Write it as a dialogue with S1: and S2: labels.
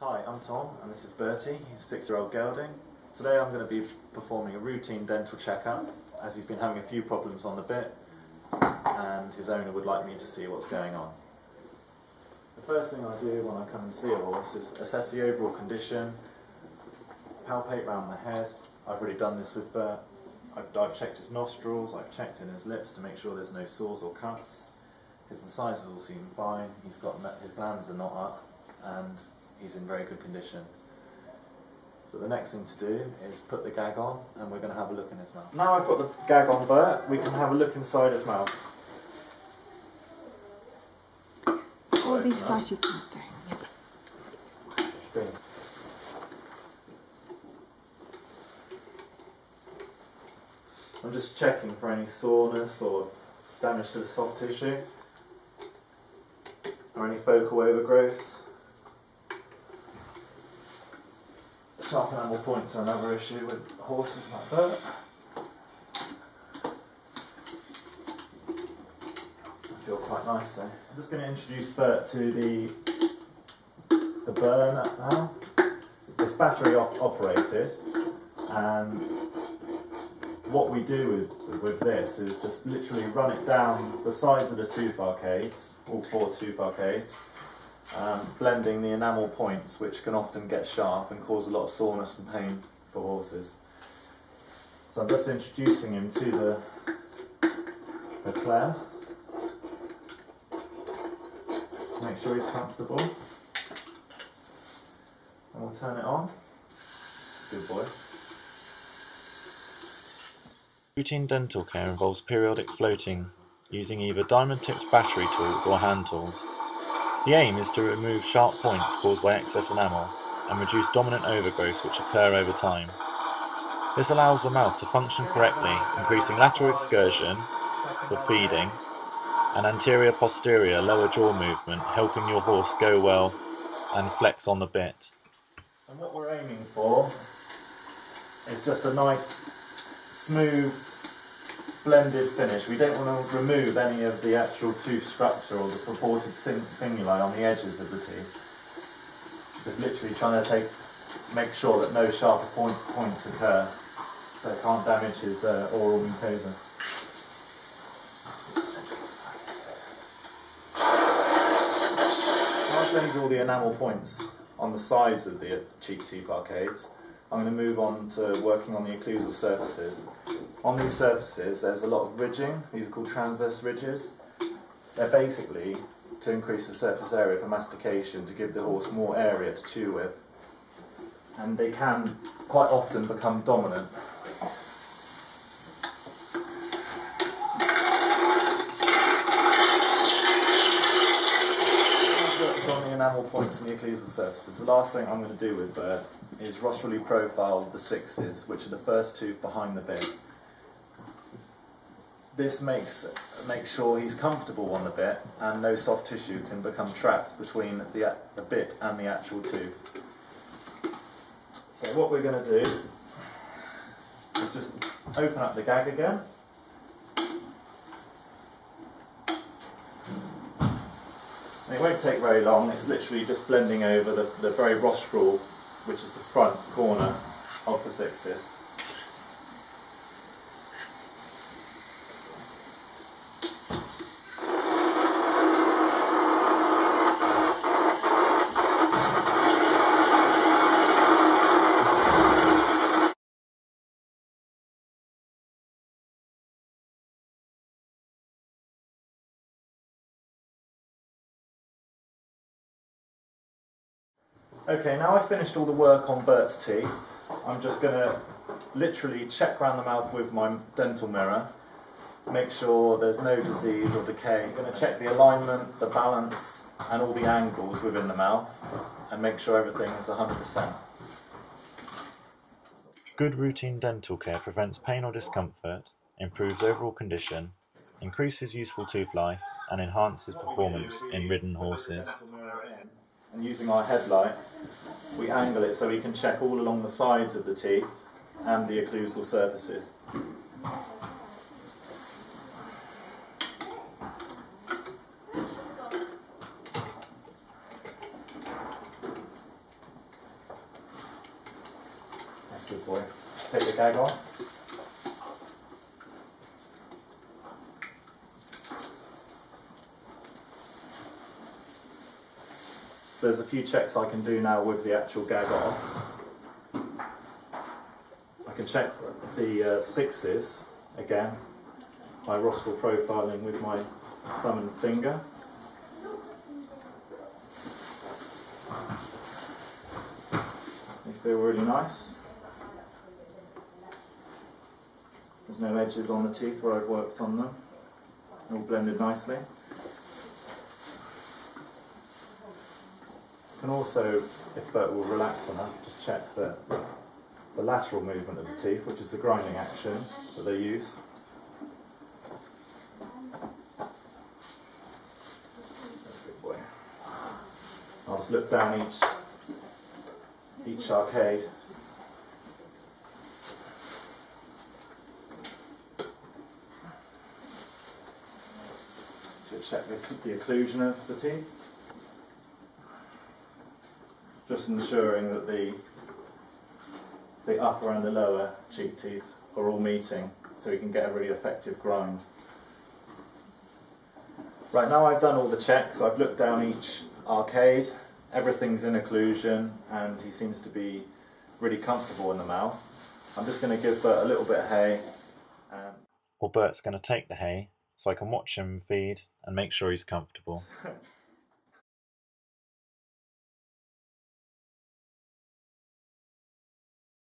S1: Hi, I'm Tom and this is Bertie. He's a 6-year-old gelding. Today I'm going to be performing a routine dental checkup as he's been having a few problems on the bit and his owner would like me to see what's going on. The first thing I do when I come and see a horse is assess the overall condition, palpate round the head. I've already done this with Bert. I've checked his nostrils, I've checked in his lips to make sure there's no sores or cuts. The sizes all seem fine, his glands are not up and he's in very good condition. So the next thing to do is put the gag on and we're going to have a look in his mouth. Now I've got the gag on Bert, we can have a look inside his mouth.
S2: All these flashy things there.
S1: I'm just checking for any soreness or damage to the soft tissue or any focal overgrowths. Sharp enamel points are another issue with horses like Bert. I feel quite nice though. I'm just going to introduce Bert to the burn now. It's battery operated, and what we do with this is just literally run it down the sides of the tooth arcades, all 4 tooth arcades, blending the enamel points, which can often get sharp and cause a lot of soreness and pain for horses. So I'm just introducing him to the Claire to make sure he's comfortable. And we'll turn it on. Good boy. Routine dental care involves periodic floating using either diamond-tipped battery tools or hand tools. The aim is to remove sharp points caused by excess enamel and reduce dominant overgrowths which occur over time. This allows the mouth to function correctly, increasing lateral excursion for feeding and anterior-posterior lower jaw movement, helping your horse go well and flex on the bit. And what we're aiming for is just a nice smooth blended finish. We don't want to remove any of the actual tooth structure or the supported singuli on the edges of the teeth. Just literally trying to make sure that no sharper points occur so it can't damage his oral mucosa. I've blended all the enamel points on the sides of the cheek tooth arcades. I'm going to move on to working on the occlusal surfaces. On these surfaces there's a lot of ridging. These are called transverse ridges. They're basically to increase the surface area for mastication, to give the horse more area to chew with. And they can quite often become dominant. On the enamel points and the occlusal surfaces, the last thing I'm going to do with Bert is rostrally profile the 6s, which are the first tooth behind the bit. This makes sure he's comfortable on the bit and no soft tissue can become trapped between the bit and the actual tooth. So what we're going to do is just open up the gag again. And it won't take very long, it's literally just blending over the very rostral, which is the front corner of the 6s. Okay, now I've finished all the work on Bert's teeth, I'm just going to literally check around the mouth with my dental mirror, make sure there's no disease or decay. I'm going to check the alignment, the balance and all the angles within the mouth and make sure everything is 100%. Good routine dental care prevents pain or discomfort, improves overall condition, increases useful tooth life and enhances performance in ridden horses. And using our headlight, we angle it so we can check all along the sides of the teeth and the occlusal surfaces. Good boy. Take the gag off. So there's a few checks I can do now with the actual gag off. I can check the sixes again by roscal profiling with my thumb and finger. They feel really nice. There's no edges on the teeth where I've worked on them. They're all blended nicely. You can also, if Bert will relax enough, just check the lateral movement of the teeth, which is the grinding action that they use. That's a good boy. I'll just look down each arcade. So check the occlusion of the teeth. Just ensuring that the upper and the lower cheek teeth are all meeting so we can get a really effective grind. Right, now I've done all the checks, I've looked down each arcade, everything's in occlusion and he seems to be really comfortable in the mouth. I'm just going to give Bert a little bit of hay. Bert's going to take the hay so I can watch him feed and make sure he's comfortable.